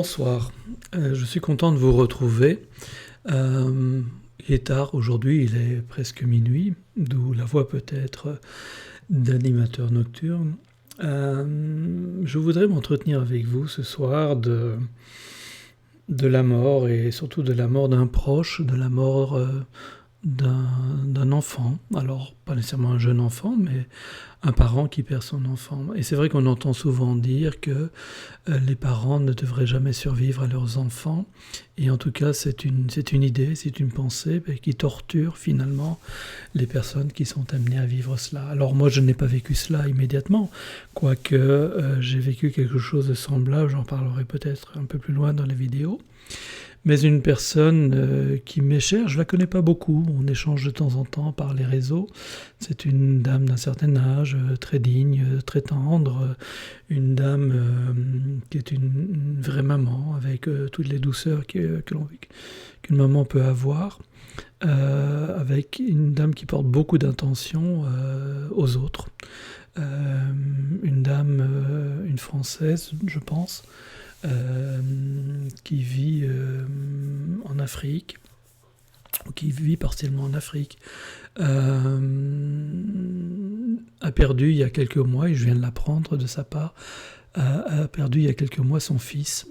Bonsoir, je suis content de vous retrouver. Il est tard aujourd'hui, il est presque minuit, d'où la voix peut-être d'animateur nocturne. Je voudrais m'entretenir avec vous ce soir de la mort et surtout de la mort d'un proche, de la mort d'un enfant. Alors, pas nécessairement un jeune enfant, mais un parent qui perd son enfant. Et c'est vrai qu'on entend souvent dire que les parents ne devraient jamais survivre à leurs enfants. Et en tout cas, c'est une idée, c'est une pensée qui torture finalement les personnes qui sont amenées à vivre cela. Alors moi, je n'ai pas vécu cela immédiatement, quoique j'ai vécu quelque chose de semblable, j'en parlerai peut-être un peu plus loin dans la vidéo. Mais une personne qui m'est chère, je la connais pas beaucoup, on échange de temps en temps par les réseaux. C'est une dame d'un certain âge, très digne, très tendre, une dame qui est une vraie maman, avec toutes les douceurs qu'une maman peut avoir, avec une dame qui porte beaucoup d'intention aux autres. Une dame, une Française, je pense, qui vit en Afrique, ou qui vit partiellement en Afrique, a perdu il y a quelques mois, et je viens de l'apprendre de sa part, a perdu il y a quelques mois son fils,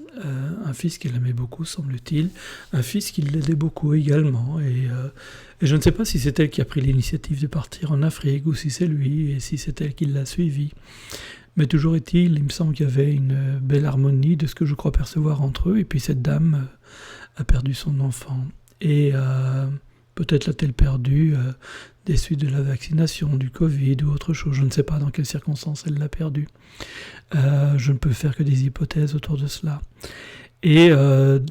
un fils qu'il aimait beaucoup, semble-t-il, un fils qui l'aidait beaucoup également, et je ne sais pas si c'est elle qui a pris l'initiative de partir en Afrique, ou si c'est lui, et si c'est elle qui l'a suivi. Mais toujours est-il, il me semble qu'il y avait une belle harmonie de ce que je crois percevoir entre eux, et puis cette dame a perdu son enfant. Et peut-être l'a-t-elle perdu des suites de la vaccination, du Covid ou autre chose, je ne sais pas dans quelles circonstances elle l'a perdu. Je ne peux faire que des hypothèses autour de cela. Et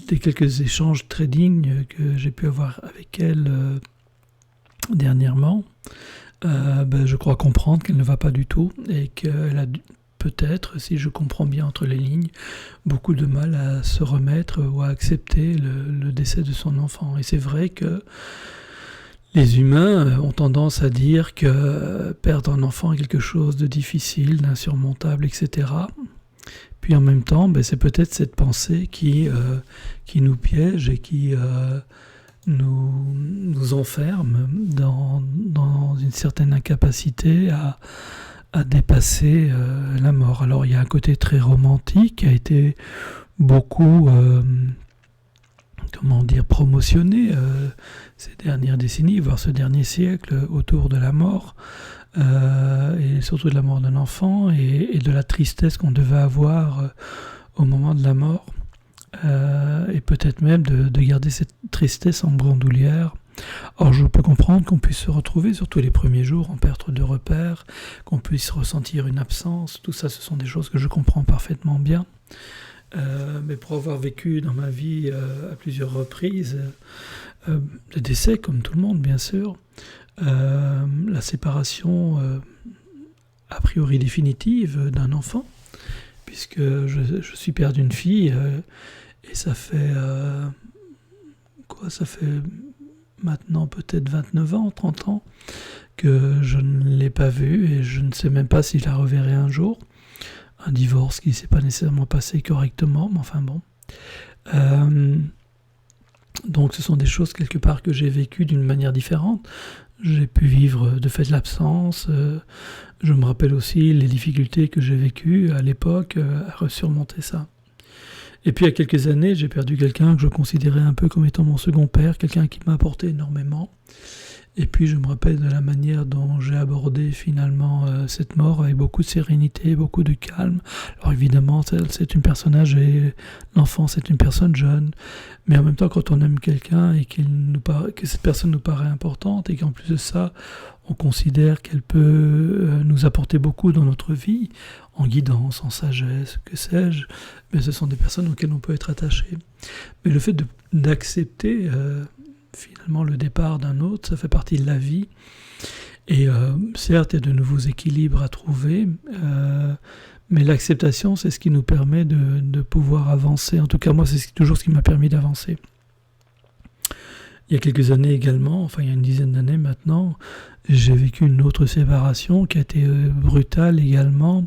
des quelques échanges très dignes que j'ai pu avoir avec elle dernièrement, je crois comprendre qu'elle ne va pas du tout et qu'elle a peut-être, si je comprends bien entre les lignes, beaucoup de mal à se remettre ou à accepter le décès de son enfant. Et c'est vrai que les humains ont tendance à dire que perdre un enfant est quelque chose de difficile, d'insurmontable, etc. Puis en même temps, c'est peut-être cette pensée qui nous piège et qui nous enferme dans une certaine incapacité à dépasser la mort. Alors il y a un côté très romantique qui a été beaucoup promotionné ces dernières décennies, voire ce dernier siècle, autour de la mort, et surtout de la mort d'un enfant et de la tristesse qu'on devait avoir au moment de la mort. Et peut-être même de garder cette tristesse en bandoulière. Or, je peux comprendre qu'on puisse se retrouver, surtout les premiers jours, en perte de repères, qu'on puisse ressentir une absence. Tout ça, ce sont des choses que je comprends parfaitement bien. Mais pour avoir vécu dans ma vie à plusieurs reprises des décès, comme tout le monde, bien sûr, la séparation a priori définitive d'un enfant, puisque je suis père d'une fille, et ça fait maintenant peut-être 29 ans, 30 ans, que je ne l'ai pas vue, et je ne sais même pas si je la reverrai un jour. Un divorce qui ne s'est pas nécessairement passé correctement, mais enfin bon. Donc ce sont des choses quelque part que j'ai vécues d'une manière différente. J'ai pu vivre de fait l'absence. Je me rappelle aussi les difficultés que j'ai vécues à l'époque à surmonter ça. Et puis il y a quelques années, j'ai perdu quelqu'un que je considérais un peu comme étant mon second père, quelqu'un qui m'a apporté énormément. Et puis je me rappelle de la manière dont j'ai abordé finalement cette mort avec beaucoup de sérénité, beaucoup de calme. Alors évidemment, c'est une personne âgée, l'enfant c'est une personne jeune, mais en même temps quand on aime quelqu'un et que cette personne nous paraît importante et qu'en plus de ça, on considère qu'elle peut nous apporter beaucoup dans notre vie, en guidance, en sagesse, que sais-je, mais ce sont des personnes auxquelles on peut être attaché. Mais le fait d'accepter finalement le départ d'un autre, ça fait partie de la vie. Et certes, il y a de nouveaux équilibres à trouver, mais l'acceptation, c'est ce qui nous permet de pouvoir avancer. En tout cas, moi, c'est toujours ce qui m'a permis d'avancer. Il y a quelques années également, enfin il y a une dizaine d'années maintenant, j'ai vécu une autre séparation qui a été brutale également.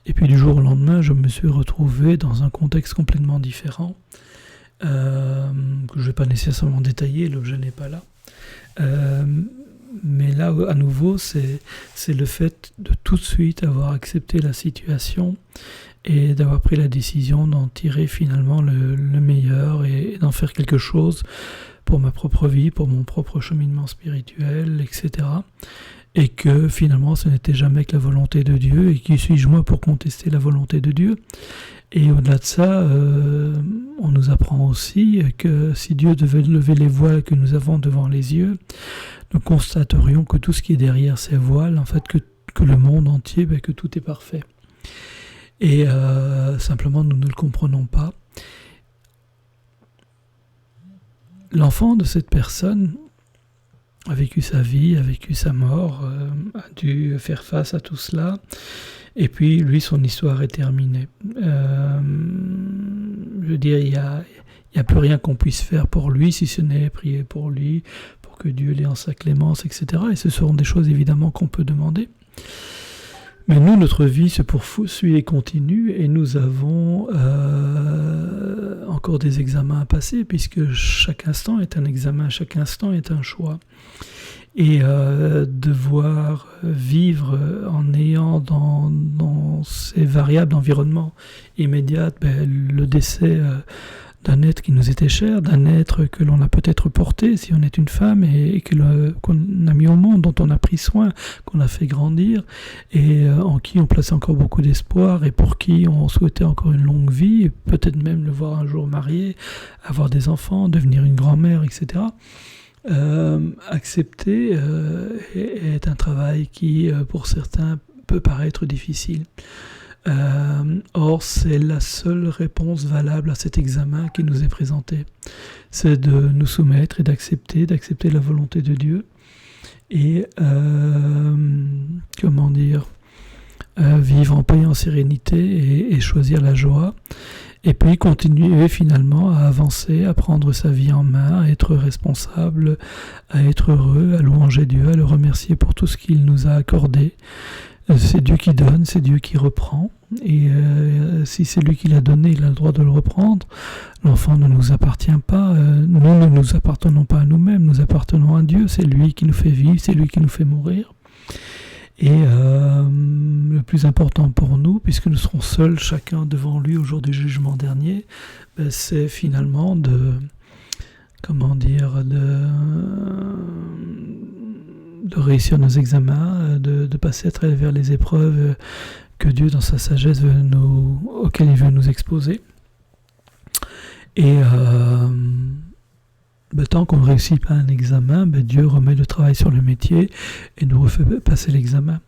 Et puis du jour au lendemain, je me suis retrouvé dans un contexte complètement différent, que je ne vais pas nécessairement détailler, l'objet n'est pas là. Mais là, à nouveau, c'est le fait de tout de suite avoir accepté la situation et d'avoir pris la décision d'en tirer finalement le meilleur et d'en faire quelque chose pour ma propre vie, pour mon propre cheminement spirituel, etc. Et que finalement, ce n'était jamais que la volonté de Dieu, et qui suis-je moi pour contester la volonté de Dieu ? Et au-delà de ça, on nous apprend aussi que si Dieu devait lever les voiles que nous avons devant les yeux, nous constaterions que tout ce qui est derrière ces voiles, en fait, que le monde entier, que tout est parfait. Et simplement, nous ne le comprenons pas. L'enfant de cette personne a vécu sa vie, a vécu sa mort, a dû faire face à tout cela. Et puis, lui, son histoire est terminée. Je veux dire, il n'y a plus rien qu'on puisse faire pour lui, si ce n'est prier pour lui, pour que Dieu l'ait en sa clémence, etc. Et ce seront des choses, évidemment, qu'on peut demander. Mais nous, notre vie se poursuit et continue, et nous avons encore des examens à passer, puisque chaque instant est un examen, chaque instant est un choix. Et devoir vivre en ayant dans ces variables d'environnement immédiates le décès d'un être qui nous était cher, d'un être que l'on a peut-être porté si on est une femme et qu'on a mis au monde, dont on a pris soin, qu'on a fait grandir et en qui on plaçait encore beaucoup d'espoir et pour qui on souhaitait encore une longue vie, et peut-être même le voir un jour marié, avoir des enfants, devenir une grand-mère, etc. Accepter est un travail qui, pour certains, peut paraître difficile. Or, c'est la seule réponse valable à cet examen qui nous est présenté. C'est de nous soumettre et d'accepter la volonté de Dieu et, vivre en paix et en sérénité et choisir la joie. Et puis continuer finalement à avancer, à prendre sa vie en main, à être responsable, à être heureux, à louanger Dieu, à le remercier pour tout ce qu'il nous a accordé. C'est Dieu qui donne, c'est Dieu qui reprend. Et si c'est lui qui l'a donné, il a le droit de le reprendre. L'enfant ne nous appartient pas. Nous ne nous appartenons pas à nous-mêmes, nous appartenons à Dieu. C'est lui qui nous fait vivre, c'est lui qui nous fait mourir. Et le plus important pour nous, puisque nous serons seuls chacun devant lui au jour du jugement dernier, c'est finalement de réussir nos examens, de passer à travers les épreuves que Dieu dans sa sagesse auxquelles il veut nous exposer. Et tant qu'on ne réussit pas un examen, Dieu remet le travail sur le métier et nous refait passer l'examen.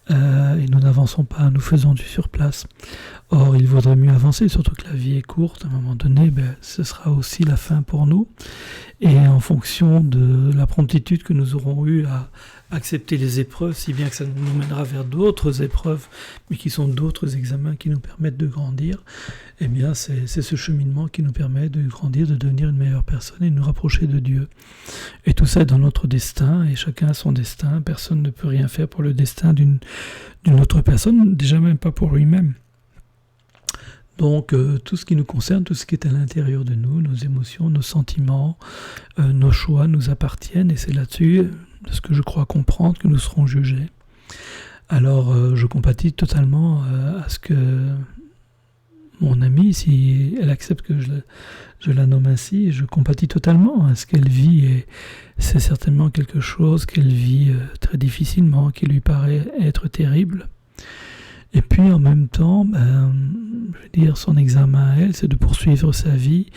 Et nous n'avançons pas, nous faisons du surplace. Or, il vaudrait mieux avancer, surtout que la vie est courte. À un moment donné, ce sera aussi la fin pour nous. Et en fonction de la promptitude que nous aurons eue à accepter les épreuves, si bien que ça nous mènera vers d'autres épreuves, mais qui sont d'autres examens qui nous permettent de grandir, eh bien c'est ce cheminement qui nous permet de grandir, de devenir une meilleure personne et de nous rapprocher de Dieu. Et tout ça est dans notre destin, et chacun a son destin. Personne ne peut rien faire pour le destin d'une autre personne, déjà même pas pour lui-même. Donc tout ce qui nous concerne, tout ce qui est à l'intérieur de nous, nos émotions, nos sentiments, nos choix nous appartiennent, et c'est là-dessus, de ce que je crois comprendre, que nous serons jugés. Alors je compatis totalement à ce que mon amie, si elle accepte que je la nomme ainsi, je compatis totalement à ce qu'elle vit, et c'est certainement quelque chose qu'elle vit très difficilement, qui lui paraît être terrible. Et puis en même temps, son examen à elle, c'est de poursuivre sa vie,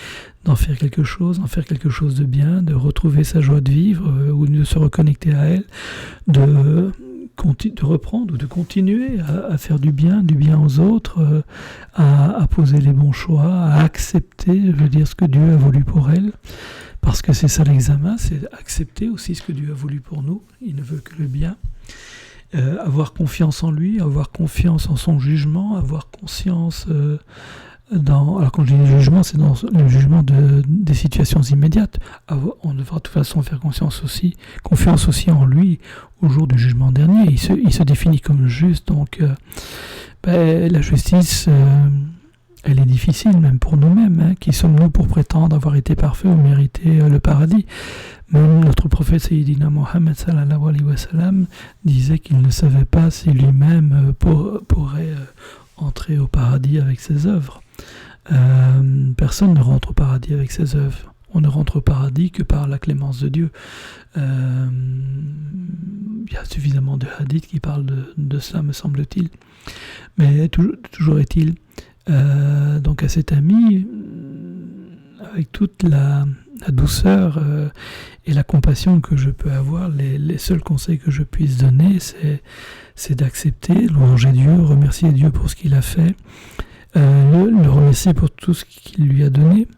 d'en faire quelque chose de bien, de retrouver sa joie de vivre, ou de se reconnecter à elle, de reprendre ou de continuer à faire du bien aux autres, à poser les bons choix, à accepter, ce que Dieu a voulu pour elle. Parce que c'est ça l'examen, c'est accepter aussi ce que Dieu a voulu pour nous. Il ne veut que le bien. Avoir confiance en lui, avoir confiance en son jugement, avoir conscience alors quand je dis jugement, c'est dans le jugement des situations immédiates. On devra de toute façon faire confiance aussi en lui au jour du jugement dernier. Il se définit comme juste, donc la justice, elle est difficile même pour nous-mêmes. Hein. Qui sommes-nous pour prétendre avoir été parfaits ou mériter le paradis? Même notre prophète Sayyidina Mohammed sallallahu alayhi wa sallam disait qu'il ne savait pas si lui-même pourrait entrer au paradis avec ses œuvres. Personne ne rentre au paradis avec ses œuvres. On ne rentre au paradis que par la clémence de Dieu. Il y a suffisamment de hadiths qui parlent de cela, me semble-t-il. Mais toujours est-il, donc à cet ami, avec toute la douceur et la compassion que je peux avoir, les seuls conseils que je puisse donner, c'est d'accepter, louanger Dieu, remercier Dieu pour ce qu'il a fait, le remercier pour tout ce qu'il lui a donné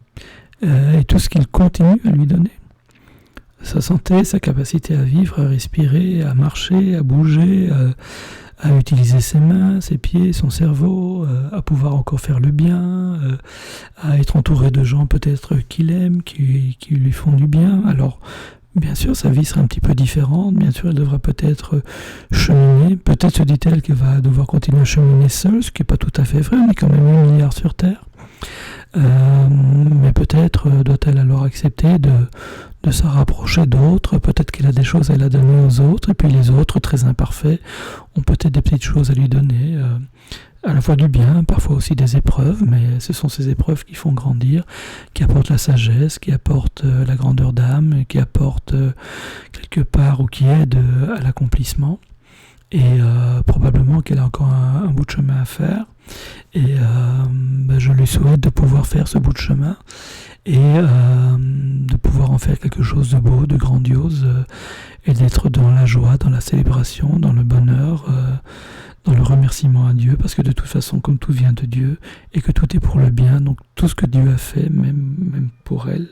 et tout ce qu'il continue à lui donner. Sa santé, sa capacité à vivre, à respirer, à marcher, à bouger, à utiliser ses mains, ses pieds, son cerveau, à pouvoir encore faire le bien, à être entouré de gens peut-être qu'il aime, qui lui font du bien. Alors, bien sûr, sa vie sera un petit peu différente. Bien sûr, elle devra peut-être cheminer. Peut-être se dit-elle qu'elle va devoir continuer à cheminer seule, ce qui n'est pas tout à fait vrai. On est quand même 8 milliards sur Terre. Mais peut-être doit-elle alors accepter de se rapprocher d'autres. Peut-être qu'elle a des choses à la donner aux autres. Et puis les autres, très imparfaits, ont peut-être des petites choses à lui donner. À la fois du bien, parfois aussi des épreuves, mais ce sont ces épreuves qui font grandir, qui apportent la sagesse, qui apportent la grandeur d'âme, qui apportent quelque part ou qui aident à l'accomplissement. Et probablement qu'elle a encore un bout de chemin à faire. Et je lui souhaite de pouvoir faire ce bout de chemin et de pouvoir en faire quelque chose de beau, de grandiose, et d'être dans la joie, dans la célébration, dans le bonheur, dans le remerciement à Dieu, parce que de toute façon, comme tout vient de Dieu, et que tout est pour le bien, donc tout ce que Dieu a fait, même pour elle,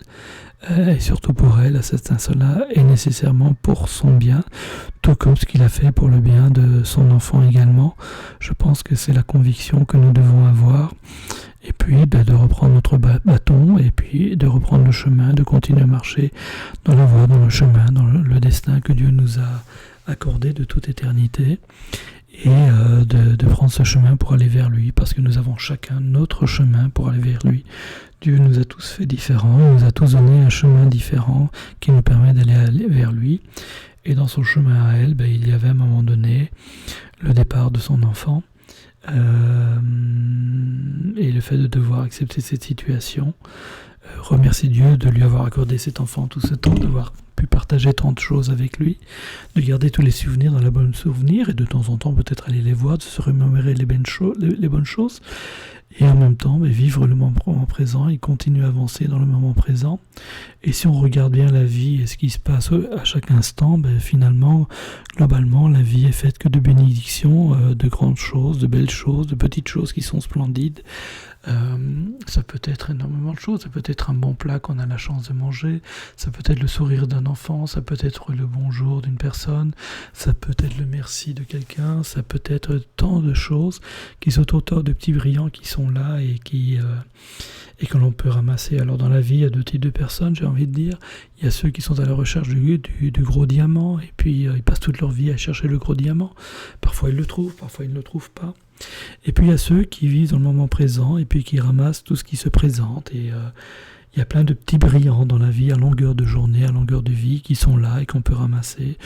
et surtout pour elle, à cet instant-là, est nécessairement pour son bien, tout comme ce qu'il a fait pour le bien de son enfant également. Je pense que c'est la conviction que nous devons avoir, et puis de reprendre notre bâton, et puis de reprendre le chemin, de continuer à marcher dans la voie, dans le chemin, dans le destin que Dieu nous a accordé de toute éternité, et de prendre ce chemin pour aller vers lui, parce que nous avons chacun notre chemin pour aller vers lui. Dieu nous a tous fait différents, il nous a tous donné un chemin différent qui nous permet d'aller vers lui. Et dans son chemin à elle, il y avait à un moment donné le départ de son enfant, et le fait de devoir accepter cette situation, remercier Dieu de lui avoir accordé cet enfant tout ce temps, d'avoir pu partager tant de choses avec lui, de garder tous les souvenirs dans la bonne souvenir, et de temps en temps peut-être aller les voir, de se remémorer les bonnes choses, et en même temps vivre le moment présent et continuer à avancer dans le moment présent. Et si on regarde bien la vie et ce qui se passe à chaque instant, finalement, globalement, la vie est faite que de bénédictions, de grandes choses, de belles choses, de petites choses qui sont splendides. Ça peut être énormément de choses, ça peut être un bon plat qu'on a la chance de manger, ça peut être le sourire d'un enfant, ça peut être le bonjour d'une personne, ça peut être le merci de quelqu'un, ça peut être tant de choses qui sont autant de petits brillants qui sont là et que l'on peut ramasser. Alors dans la vie, il y a deux types de personnes, j'ai envie de dire. Il y a ceux qui sont à la recherche du gros diamant, et puis ils passent toute leur vie à chercher le gros diamant. Parfois ils le trouvent, parfois ils ne le trouvent pas. Et puis il y a ceux qui vivent dans le moment présent, et puis qui ramassent tout ce qui se présente. Et il y a plein de petits brillants dans la vie, à longueur de journée, à longueur de vie, qui sont là et qu'on peut ramasser.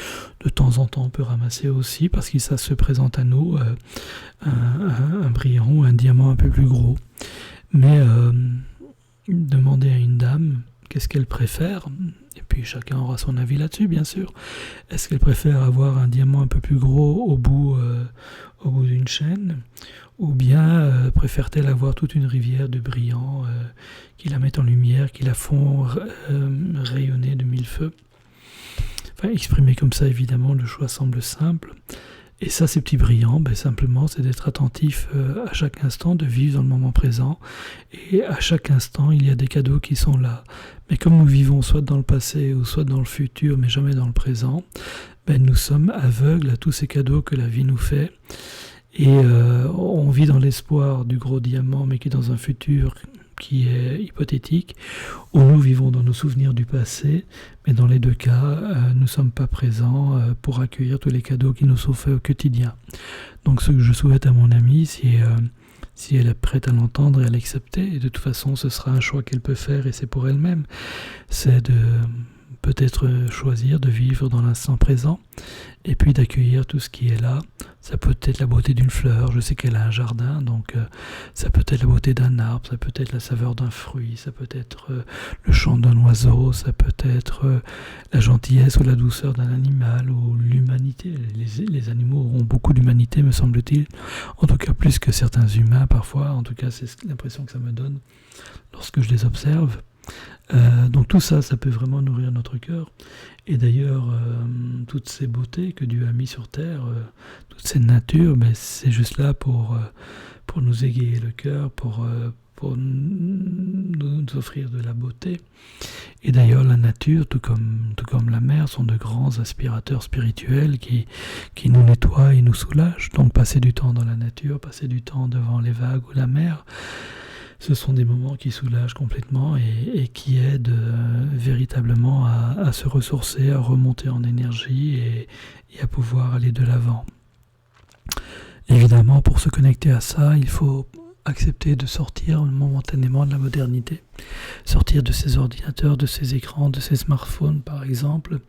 De temps en temps, on peut ramasser aussi, parce que ça se présente à nous, un brillant ou un diamant un peu plus gros. Mais demander à une dame qu'est-ce qu'elle préfère, et puis chacun aura son avis là-dessus, bien sûr. Est-ce qu'elle préfère avoir un diamant un peu plus gros au bout d'une chaîne, ou bien préfère-t-elle avoir toute une rivière de brillants qui la mettent en lumière, qui la font rayonner de mille feux? Enfin, exprimé comme ça, évidemment, le choix semble simple. Et ça, ces petits brillants, simplement, c'est d'être attentif à chaque instant, de vivre dans le moment présent. Et à chaque instant, il y a des cadeaux qui sont là. Mais comme nous vivons soit dans le passé ou soit dans le futur, mais jamais dans le présent, nous sommes aveugles à tous ces cadeaux que la vie nous fait. Et on vit dans l'espoir du gros diamant, mais qui est dans un futur qui est hypothétique, où nous vivons dans nos souvenirs du passé, mais dans les deux cas, nous ne sommes pas présents pour accueillir tous les cadeaux qui nous sont faits au quotidien. Donc ce que je souhaite à mon amie, si elle est prête à l'entendre et à l'accepter, et de toute façon ce sera un choix qu'elle peut faire et c'est pour elle-même, c'est de peut-être choisir de vivre dans l'instant présent et puis d'accueillir tout ce qui est là. Ça peut être la beauté d'une fleur, je sais qu'elle a un jardin, donc ça peut être la beauté d'un arbre, ça peut être la saveur d'un fruit, ça peut être le chant d'un oiseau, ça peut être la gentillesse ou la douceur d'un animal ou l'humanité. Les animaux auront beaucoup d'humanité, me semble-t-il, en tout cas plus que certains humains parfois, en tout cas c'est l'impression que ça me donne lorsque je les observe. Donc tout ça, ça peut vraiment nourrir notre cœur. Et d'ailleurs, toutes ces beautés que Dieu a mis sur terre, toute cette nature, mais c'est juste là pour nous égayer le cœur, pour nous offrir de la beauté. Et d'ailleurs, la nature, tout comme la mer, sont de grands aspirateurs spirituels qui nous nettoient et nous soulagent. Donc passer du temps dans la nature, passer du temps devant les vagues ou la mer, ce sont des moments qui soulagent complètement et qui aident véritablement à se ressourcer, à remonter en énergie et à pouvoir aller de l'avant. Évidemment, pour se connecter à ça, il faut accepter de sortir momentanément de la modernité, sortir de ses ordinateurs, de ses écrans, de ses smartphones par exemple,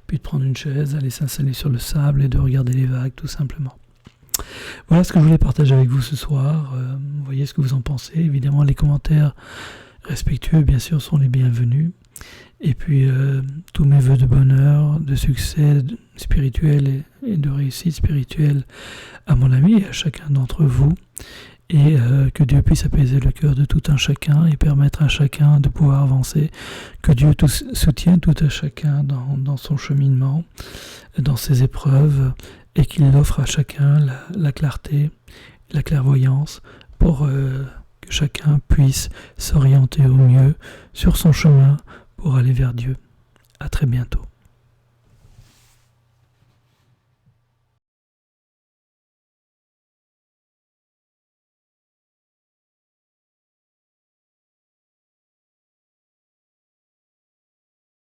puis de prendre une chaise, aller s'installer sur le sable et de regarder les vagues tout simplement. Voilà ce que je voulais partager avec vous ce soir. Vous voyez ce que vous en pensez. Évidemment, les commentaires respectueux, bien sûr, sont les bienvenus. Et puis, tous mes vœux de bonheur, de succès spirituel et de réussite spirituelle à mon ami et à chacun d'entre vous. Et que Dieu puisse apaiser le cœur de tout un chacun et permettre à chacun de pouvoir avancer. Que Dieu soutienne tout un chacun dans son cheminement, dans ses épreuves, et qu'il offre à chacun la clarté, la clairvoyance pour que chacun puisse s'orienter au mieux sur son chemin pour aller vers Dieu. À très bientôt.